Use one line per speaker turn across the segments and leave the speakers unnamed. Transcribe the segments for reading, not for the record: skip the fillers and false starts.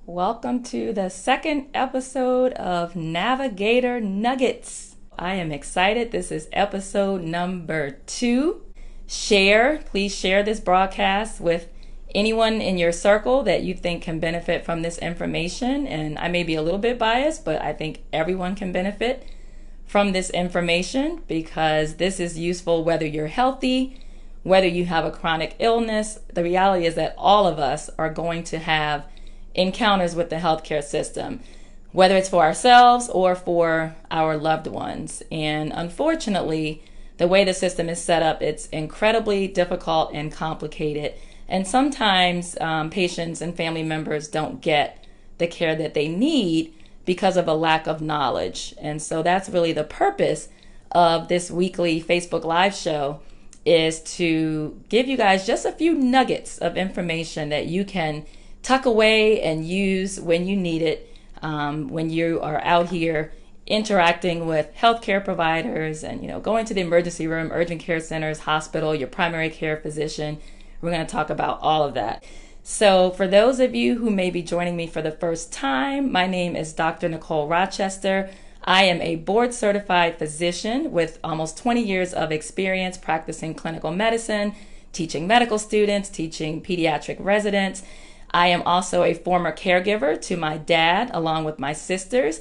Welcome to the second episode of Navigator Nuggets. I am excited. This is episode number 2. Please share this broadcast with anyone in your circle that you think can benefit from this information. And I may be a little bit biased, but I think everyone can benefit from this information because this is useful whether you're healthy, whether you have a chronic illness. The reality is that all of us are going to have encounters with the healthcare system, whether it's for ourselves or for our loved ones. And unfortunately, the way the system is set up, it's incredibly difficult and complicated. And sometimes patients and family members don't get the care that they need because of a lack of knowledge. And so that's really the purpose of this weekly Facebook Live show, is to give you guys just a few nuggets of information that you can tuck away and use when you need it, when you are out here interacting with healthcare providers and, going to the emergency room, urgent care centers, hospital, your primary care physician. We're going to talk about all of that. So for those of you who may be joining me for the first time, my name is Dr. Nicole Rochester. I am a board certified physician with almost 20 years of experience practicing clinical medicine, teaching medical students, teaching pediatric residents. I am also a former caregiver to my dad, along with my sisters.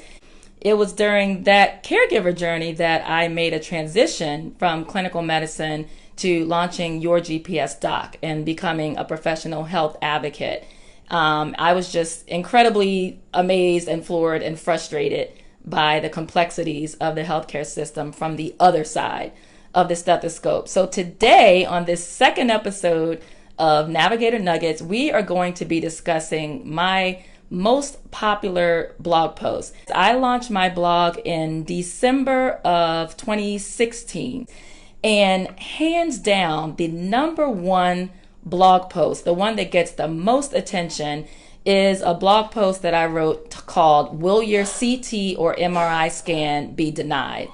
It was during that caregiver journey that I made a transition from clinical medicine to launching Your GPS Doc and becoming a professional health advocate. I was just incredibly amazed and floored and frustrated by the complexities of the healthcare system from the other side of the stethoscope. So today, on this second episode of Navigator Nuggets, we are going to be discussing my most popular blog post. I launched my blog in December of 2016, and hands down, the number one blog post, the one that gets the most attention, is a blog post that I wrote called "Will Your CT or MRI Scan Be Denied?"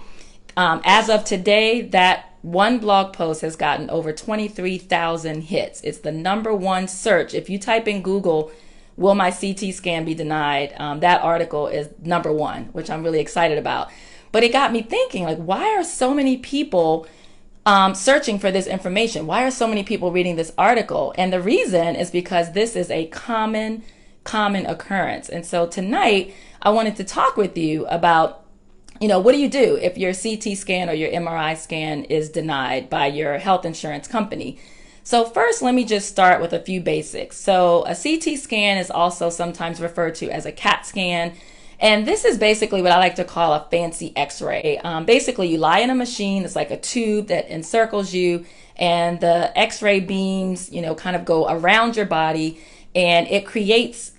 As of today, that one blog post has gotten over 23,000 hits. It's the number one search. If you type in Google, "Will my CT scan be denied?" That article is number one, which I'm really excited about. But it got me thinking, why are so many people searching for this information? Why are so many people reading this article? And the reason is because this is a common occurrence. And so tonight, I wanted to talk with you about, what do you do if your CT scan or your MRI scan is denied by your health insurance company? So first, let me just start with a few basics. So a CT scan is also sometimes referred to as a CAT scan. And this is basically what I like to call a fancy x-ray. Basically, you lie in a machine. It's like a tube that encircles you, and the x-ray beams, kind of go around your body, and it creates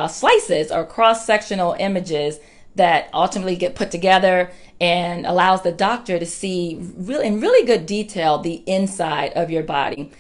slices or cross-sectional images that ultimately get put together and allows the doctor to see in really good detail the inside of your body.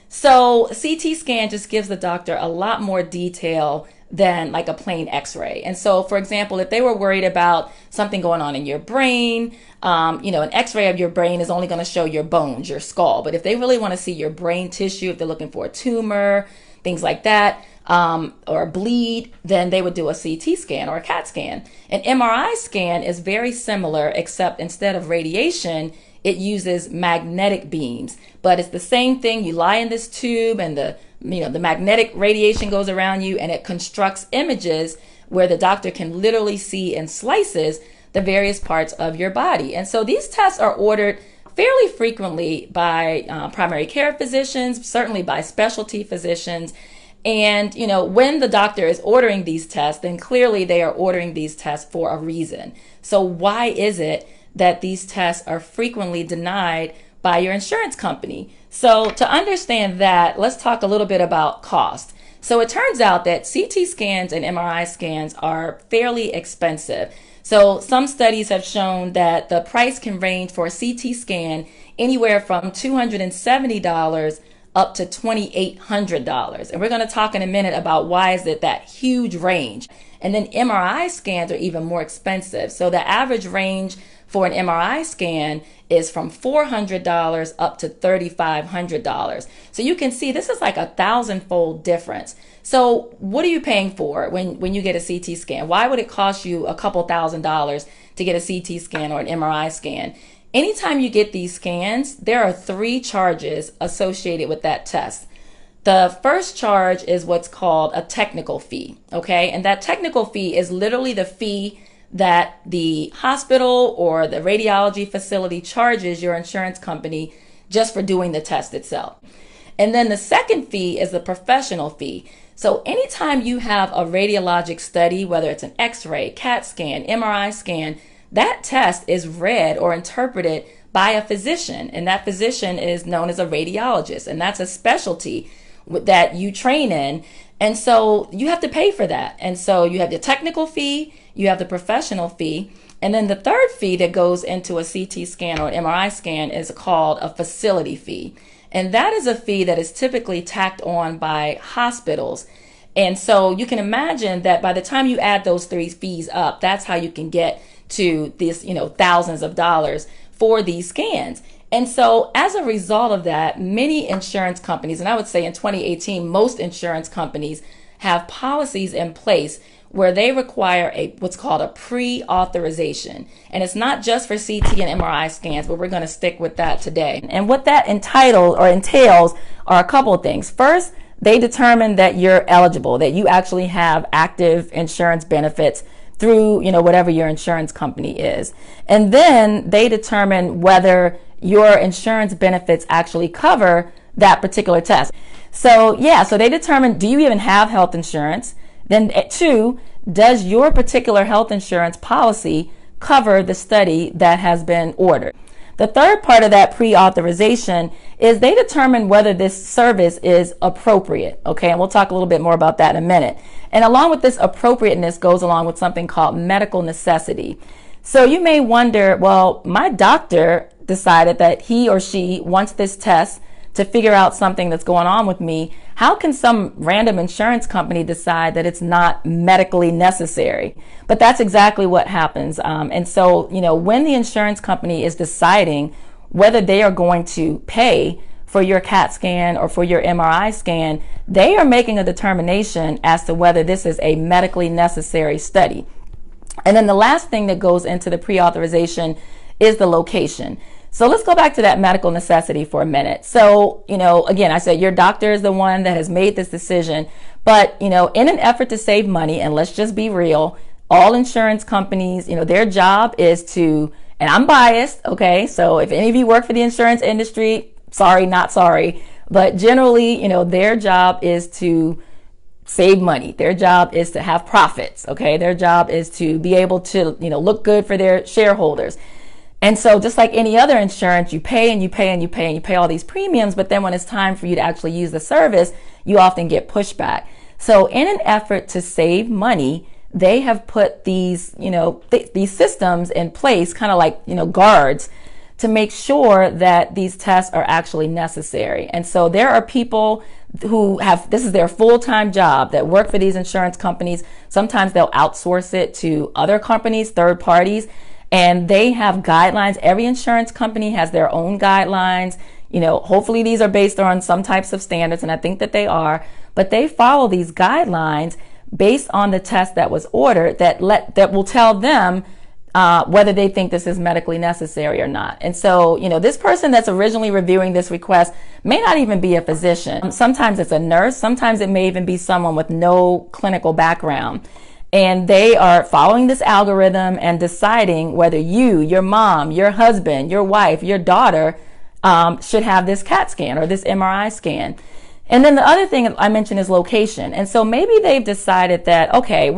So CT scan just gives the doctor a lot more detail than a plain x-ray. And so, for example, if they were worried about something going on in your brain, an x-ray of your brain is only going to show your bones, your skull. But if they really want to see your brain tissue, if they're looking for a tumor, things like that, or a bleed, then they would do a CT scan or a CAT scan. An MRI scan is very similar, except instead of radiation, it uses magnetic beams. But it's the same thing. You lie in this tube, and the magnetic radiation goes around you, and it constructs images where the doctor can literally see in slices the various parts of your body. And so these tests are ordered fairly frequently by primary care physicians, certainly by specialty physicians. And, when the doctor is ordering these tests, then clearly they are ordering these tests for a reason. So why is it that these tests are frequently denied by your insurance company? So to understand that, let's talk a little bit about cost. So it turns out that CT scans and MRI scans are fairly expensive. So some studies have shown that the price can range for a CT scan anywhere from $270 up to $2,800. And we're going to talk in a minute about why is it that huge range. And then MRI scans are even more expensive. So the average range for an MRI scan is from $400 up to $3,500. So you can see this is like a 1,000-fold difference. So what are you paying for when you get a CT scan? Why would it cost you a couple $1,000s to get a CT scan or an MRI scan? Anytime you get these scans, there are 3 charges associated with that test. The first charge is what's called a technical fee, okay? And that technical fee is literally the fee that the hospital or the radiology facility charges your insurance company just for doing the test itself. And then the second fee is the professional fee. So anytime you have a radiologic study, whether it's an X-ray, CAT scan, MRI scan, that test is read or interpreted by a physician, and that physician is known as a radiologist, and that's a specialty that you train in. And so you have to pay for that. And so you have the technical fee, you have the professional fee, and then the third fee that goes into a CT scan or an MRI scan is called a facility fee. And that is a fee that is typically tacked on by hospitals. And so you can imagine that by the time you add those 3 fees up, that's how you can get to this, thousands of dollars for these scans. And so as a result of that, many insurance companies, and I would say in 2018, most insurance companies have policies in place where they require what's called a pre-authorization. And it's not just for CT and MRI scans, but we're going to stick with that today. And what that entails are a couple of things. First, they determine that you're eligible, that you actually have active insurance benefits through, whatever your insurance company is. And then they determine whether your insurance benefits actually cover that particular test. So they determine, do you even have health insurance? Then 2, does your particular health insurance policy cover the study that has been ordered? The third part of that pre-authorization is they determine whether this service is appropriate, okay? And we'll talk a little bit more about that in a minute. And along with this appropriateness goes along with something called medical necessity. So you may wonder, well, my doctor decided that he or she wants this test to figure out something that's going on with me. How can some random insurance company decide that it's not medically necessary? But that's exactly what happens. And so, when the insurance company is deciding whether they are going to pay for your CAT scan or for your MRI scan, they are making a determination as to whether this is a medically necessary study. And then the last thing that goes into the pre-authorization is the location. So let's go back to that medical necessity for a minute. So, again, I said your doctor is the one that has made this decision, but, in an effort to save money, and let's just be real, all insurance companies, their job is to, and I'm biased, okay? So if any of you work for the insurance industry, sorry, not sorry, but generally, their job is to save money. Their job is to have profits, okay? Their job is to be able to, look good for their shareholders. And so just like any other insurance, you pay and you pay and you pay and you pay all these premiums, but then when it's time for you to actually use the service, you often get pushback. So in an effort to save money, they have put these, these systems in place, kind of like, guards, to make sure that these tests are actually necessary. And so there are people who have, this is their full-time job, that work for these insurance companies. Sometimes they'll outsource it to other companies, third parties, and they have guidelines. Every insurance company has their own guidelines. Hopefully these are based on some types of standards, and I think that they are, but they follow these guidelines based on the test that was ordered that will tell them whether they think this is medically necessary or not. And so, this person that's originally reviewing this request may not even be a physician. Sometimes it's a nurse. Sometimes it may even be someone with no clinical background. And they are following this algorithm and deciding whether you, your mom, your husband, your wife, your daughter should have this CAT scan or this MRI scan. And then the other thing I mentioned is location. And so maybe they've decided that, okay,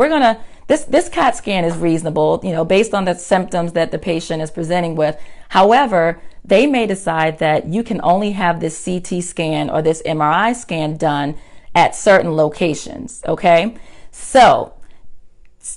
this CAT scan is reasonable, based on the symptoms that the patient is presenting with. However, they may decide that you can only have this CT scan or this MRI scan done at certain locations, okay? So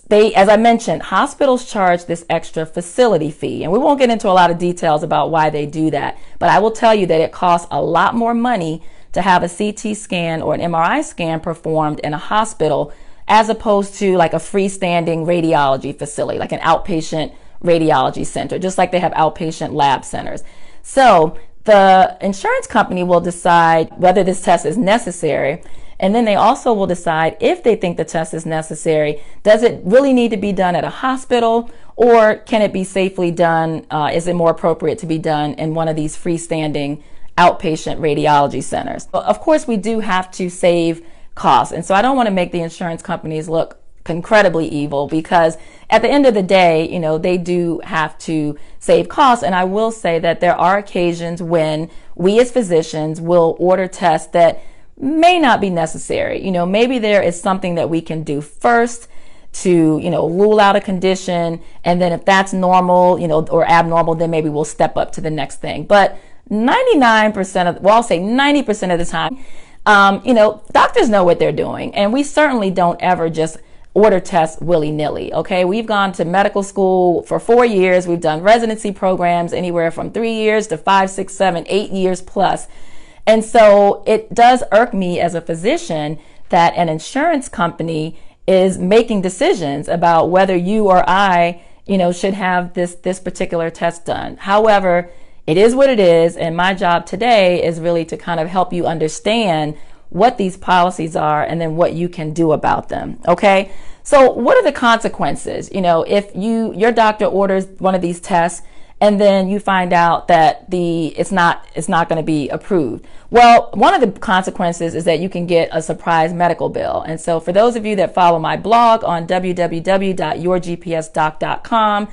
as I mentioned, hospitals charge this extra facility fee, and we won't get into a lot of details about why they do that, but I will tell you that it costs a lot more money to have a CT scan or an MRI scan performed in a hospital as opposed to like a freestanding radiology facility, like an outpatient radiology center, just like they have outpatient lab centers. So the insurance company will decide whether this test is necessary. And then they also will decide if they think the test is necessary. Does it really need to be done at a hospital, or can it be safely done? Is it more appropriate to be done in one of these freestanding outpatient radiology centers? Well, of course, we do have to save costs. And so I don't want to make the insurance companies look incredibly evil, because at the end of the day, they do have to save costs. And I will say that there are occasions when we as physicians will order tests that may not be necessary. Maybe there is something that we can do first to, rule out a condition. And then if that's normal, or abnormal, then maybe we'll step up to the next thing. But 99% I'll say 90% of the time, doctors know what they're doing. And we certainly don't ever just order tests willy-nilly. Okay. We've gone to medical school for 4 years. We've done residency programs anywhere from 3 years to 5, 6, 7, 8 years plus. And so it does irk me as a physician that an insurance company is making decisions about whether you or I, should have this particular test done. However, it is what it is. And my job today is really to kind of help you understand what these policies are and then what you can do about them. Okay. So what are the consequences? If your doctor orders one of these tests and then you find out that it's not going to be approved. Well, one of the consequences is that you can get a surprise medical bill. And so for those of you that follow my blog on www.yourgpsdoc.com,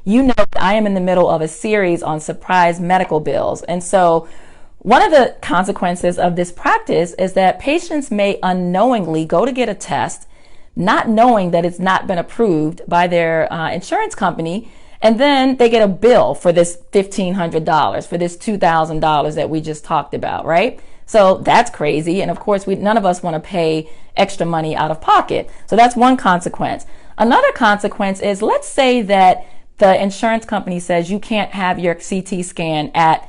that I am in the middle of a series on surprise medical bills. And so one of the consequences of this practice is that patients may unknowingly go to get a test, not knowing that it's not been approved by their insurance company. And then they get a bill for this $1,500, for this $2,000 that we just talked about, right? So that's crazy. And of course, none of us want to pay extra money out of pocket. So that's one consequence. Another consequence is, let's say that the insurance company says you can't have your CT scan at,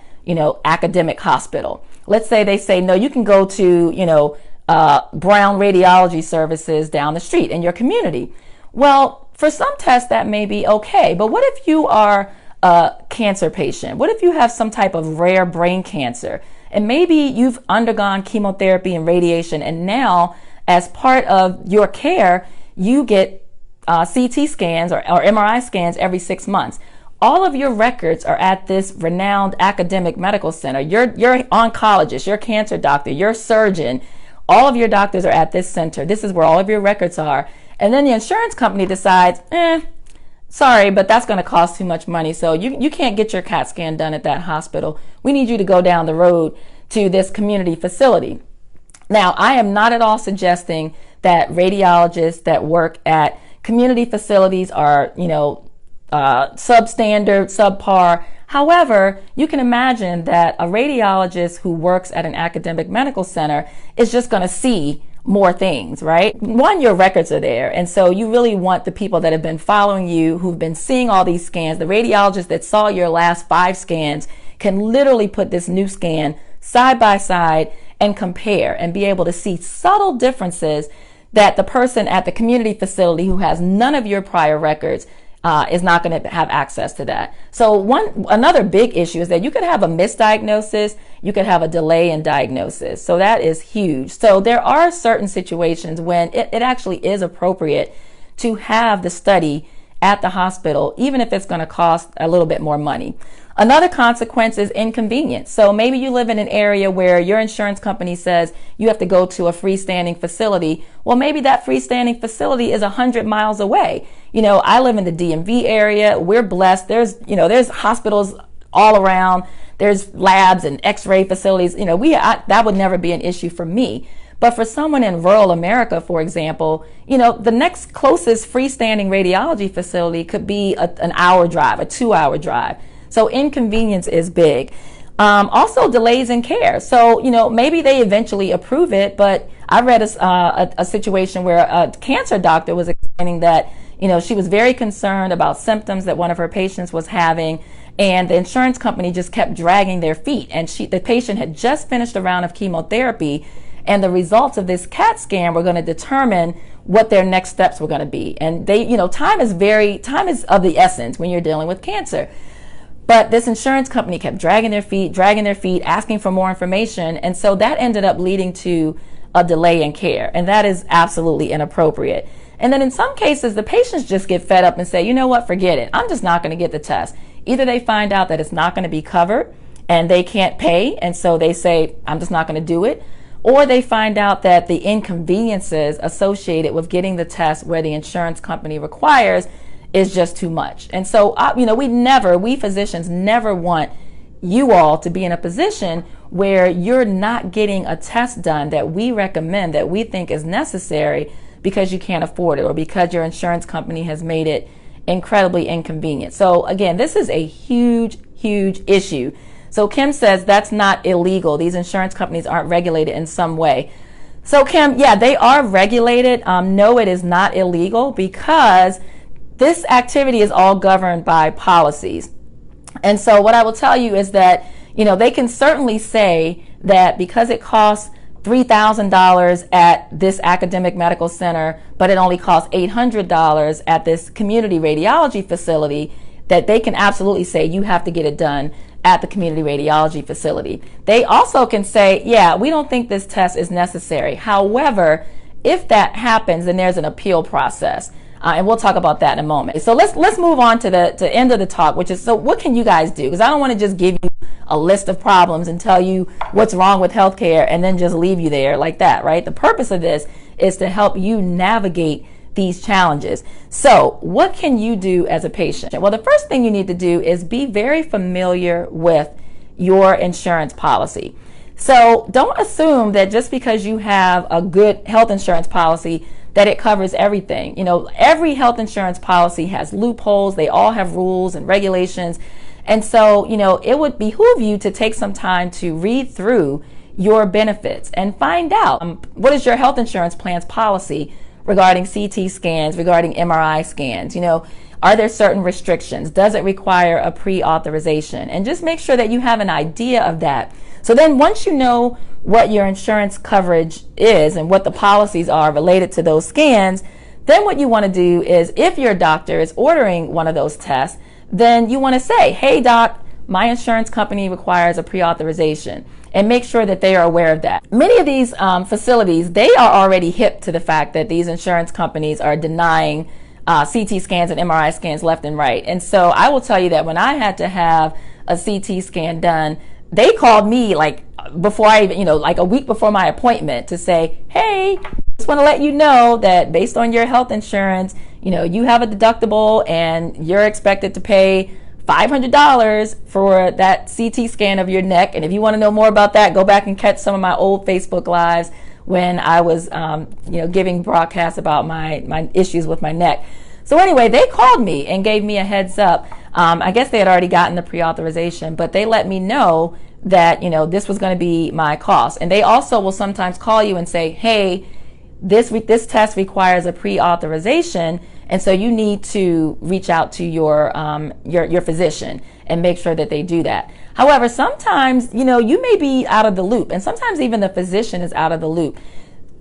academic hospital. Let's say they say, no, you can go to, Brown Radiology Services down the street in your community. Well, for some tests that may be okay, but what if you are a cancer patient? What if you have some type of rare brain cancer and maybe you've undergone chemotherapy and radiation, and now as part of your care, you get CT scans or MRI scans every 6 months. All of your records are at this renowned academic medical center. Your oncologist, your cancer doctor, your surgeon, all of your doctors are at this center. This is where all of your records are. And then the insurance company decides, sorry, but that's going to cost too much money. So you can't get your CAT scan done at that hospital. We need you to go down the road to this community facility. Now, I am not at all suggesting that radiologists that work at community facilities are, substandard, subpar. However, you can imagine that a radiologist who works at an academic medical center is just going to see more things, right? One, your records are there. And so you really want the people that have been following you, who've been seeing all these scans, the radiologist that saw your last 5 scans can literally put this new scan side by side and compare and be able to see subtle differences that the person at the community facility who has none of your prior records is not going to have access to that. So another big issue is that you could have a misdiagnosis, you could have a delay in diagnosis. So that is huge. So there are certain situations when it actually is appropriate to have the study at the hospital, even if it's going to cost a little bit more money. Another consequence is inconvenience. So maybe you live in an area where your insurance company says you have to go to a freestanding facility. Well, maybe that freestanding facility is 100 miles away. I live in the DMV area. We're blessed. There's hospitals all around. There's labs and x-ray facilities. That would never be an issue for me. But for someone in rural America, for example, the next closest freestanding radiology facility could be an hour drive, a 2-hour drive. So inconvenience is big. Also delays in care. So, maybe they eventually approve it, but I read a situation where a cancer doctor was explaining that, she was very concerned about symptoms that one of her patients was having, and the insurance company just kept dragging their feet. And the patient had just finished a round of chemotherapy, and the results of this CAT scan were going to determine what their next steps were going to be. And time is of the essence when you're dealing with cancer. But this insurance company kept dragging their feet, asking for more information. And so that ended up leading to a delay in care. And that is absolutely inappropriate. And then in some cases, the patients just get fed up and say, you know what, forget it. I'm just not going to get the test. Either they find out that it's not going to be covered and they can't pay, and so they say, I'm just not going to do it. Or they find out that the inconveniences associated with getting the test where the insurance company requires is just too much. And so, we physicians never want you all to be in a position where you're not getting a test done that we recommend, that we think is necessary, because you can't afford it or because your insurance company has made it incredibly inconvenient. So again, this is a huge, huge issue. So Kim says that's not illegal. These insurance companies aren't regulated in some way. So Kim, yeah, they are regulated. No, it is not illegal because this activity is all governed by policies. And so what I will tell you is that, they can certainly say that because it costs $3,000 at this academic medical center, but it only costs $800 at this community radiology facility, that they can absolutely say you have to get it done at the community radiology facility. They also can say, yeah, we don't think this test is necessary. However, if that happens, then there's an appeal process. And we'll talk about that in a moment. So let's move on to the end of the talk, which is, so what can you guys do? Because I don't want to just give you a list of problems and tell you what's wrong with healthcare and then just leave you there like that, right? The purpose of this is to help you navigate these challenges. So what can you do as a patient? Well, the first thing you need to do is be very familiar with your insurance policy. So don't assume that just because you have a good health insurance policy that it covers everything. Every health insurance policy has loopholes. They all have rules and regulations. And so, it would behoove you to take some time to read through your benefits and find out what is your health insurance plan's policy regarding CT scans, regarding MRI scans. Are there certain restrictions? Does it require a pre-authorization? And just make sure that you have an idea of that. So then once you know what your insurance coverage is and what the policies are related to those scans, then what you want to do is, if your doctor is ordering one of those tests, then you want to say, hey doc, my insurance company requires a pre-authorization, and make sure that they are aware of that. Many of these facilities, they are already hip to the fact that these insurance companies are denying CT scans and MRI scans left and right. And so I will tell you that when I had to have a CT scan done, they called me before I even, like a week before my appointment to say, hey, just want to let you know that based on your health insurance, you have a deductible and you're expected to pay $500 for that CT scan of your neck. And if you want to know more about that, go back and catch some of my old Facebook Lives when I was, giving broadcasts about my issues with my neck. So anyway, they called me and gave me a heads up. I guess they had already gotten the pre-authorization, but they let me know that, this was going to be my cost. And they also will sometimes call you and say, hey, this test requires a pre-authorization, and so you need to reach out to your physician and make sure that they do that. However, sometimes, you may be out of the loop, and sometimes even the physician is out of the loop.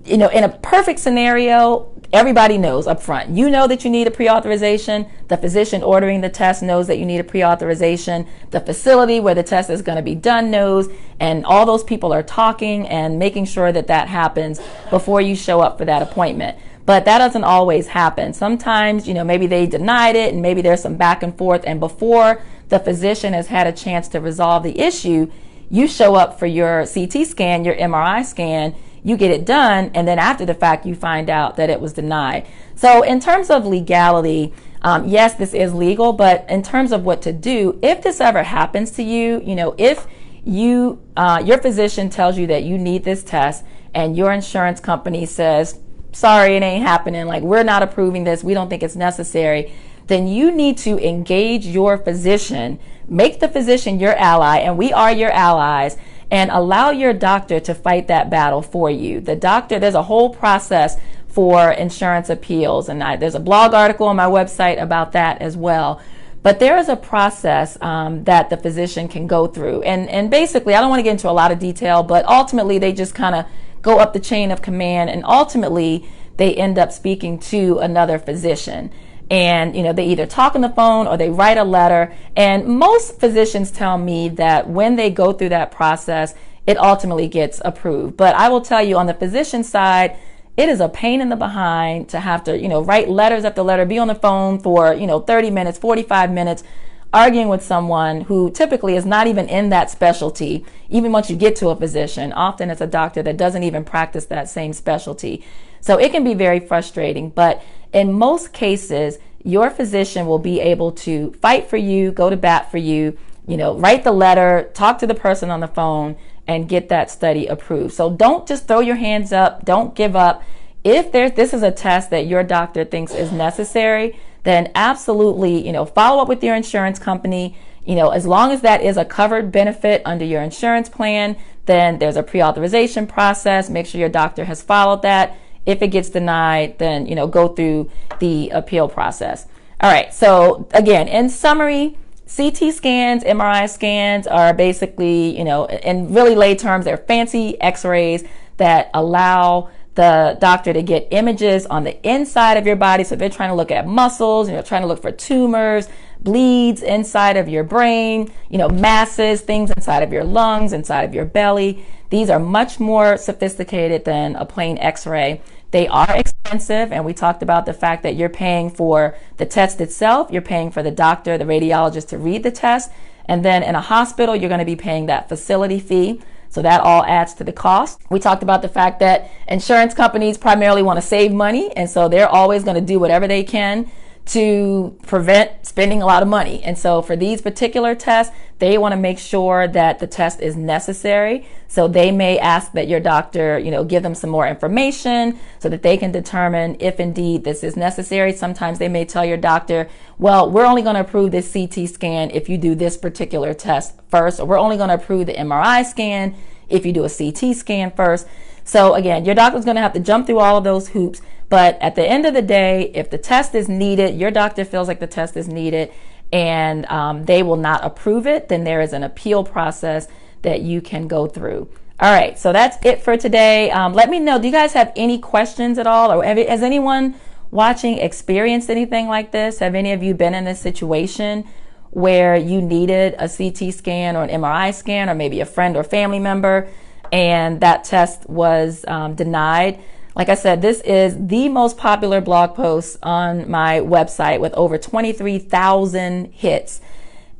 In a perfect scenario, everybody knows up front. You know that you need a pre-authorization. The physician ordering the test knows that you need a pre-authorization. The facility where the test is going to be done knows, and all those people are talking and making sure that that happens before you show up for that appointment. But that doesn't always happen. Sometimes, maybe they denied it and maybe there's some back and forth, and before the physician has had a chance to resolve the issue, you show up for your CT scan, your MRI scan, you get it done, and then after the fact you find out that it was denied. So in terms of legality, yes, this is legal, but in terms of what to do, if this ever happens to you, if your physician tells you that you need this test and your insurance company says, sorry, it ain't happening, we're not approving this, we don't think it's necessary, then you need to engage your physician, make the physician your ally, and we are your allies, and allow your doctor to fight that battle for you. The doctor, there's a whole process for insurance appeals, and there's a blog article on my website about that as well. But there is a process that the physician can go through. And basically, I don't want to get into a lot of detail, but ultimately they just kind of go up the chain of command, and ultimately they end up speaking to another physician. And, they either talk on the phone or they write a letter. And most physicians tell me that when they go through that process, it ultimately gets approved. But I will tell you, on the physician side, it is a pain in the behind to have to, write letters after letter, be on the phone for, 30 minutes, 45 minutes, arguing with someone who typically is not even in that specialty. Even once you get to a physician, often it's a doctor that doesn't even practice that same specialty. So it can be very frustrating, but in most cases, your physician will be able to fight for you, go to bat for you, write the letter, talk to the person on the phone, and get that study approved. So don't just throw your hands up. Don't give up. If this is a test that your doctor thinks is necessary, then absolutely, follow up with your insurance company. As long as that is a covered benefit under your insurance plan, then there's a pre-authorization process. Make sure your doctor has followed that. If it gets denied, then, go through the appeal process. All right. So again, in summary, CT scans, MRI scans are basically, in really lay terms, they're fancy x-rays that allow the doctor to get images on the inside of your body. So if they're trying to look at muscles, trying to look for tumors, bleeds inside of your brain, masses, things inside of your lungs, inside of your belly. These are much more sophisticated than a plain x-ray. They are expensive, and we talked about the fact that you're paying for the test itself, you're paying for the doctor, the radiologist to read the test, and then in a hospital, you're going to be paying that facility fee. So that all adds to the cost. We talked about the fact that insurance companies primarily want to save money, and so they're always going to do whatever they can to prevent spending a lot of money. And so for these particular tests, they want to make sure that the test is necessary. So they may ask that your doctor, give them some more information so that they can determine if indeed this is necessary. Sometimes they may tell your doctor, well, we're only going to approve this CT scan if you do this particular test first, or we're only going to approve the MRI scan if you do a CT scan first. So again, your doctor's going to have to jump through all of those hoops. But at the end of the day, if the test is needed, your doctor feels like the test is needed, and they will not approve it, then there is an appeal process that you can go through. All right, so that's it for today. Let me know, do you guys have any questions at all? Or has anyone watching experienced anything like this? Have any of you been in this situation where you needed a CT scan or an MRI scan, or maybe a friend or family member, and that test was denied? Like I said, this is the most popular blog post on my website with over 23,000 hits.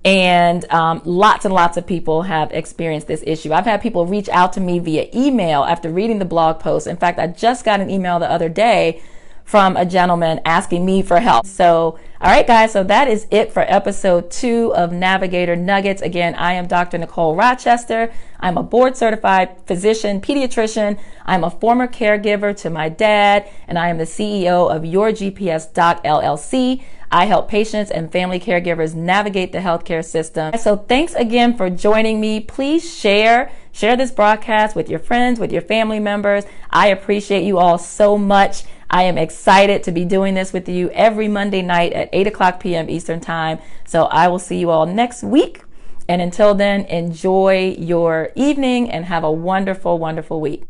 And lots and lots of people have experienced this issue. I've had people reach out to me via email after reading the blog post. In fact, I just got an email the other day from a gentleman asking me for help. So, all right, guys, so that is it for episode 2 of Navigator Nuggets. Again, I am Dr. Nicole Rochester. I'm a board certified physician, pediatrician. I'm a former caregiver to my dad, and I am the CEO of Your GPS Doc LLC. I help patients and family caregivers navigate the healthcare system. So thanks again for joining me. Please share this broadcast with your friends, with your family members. I appreciate you all so much. I am excited to be doing this with you every Monday night at 8 p.m. Eastern Time. So I will see you all next week. And until then, enjoy your evening and have a wonderful, wonderful week.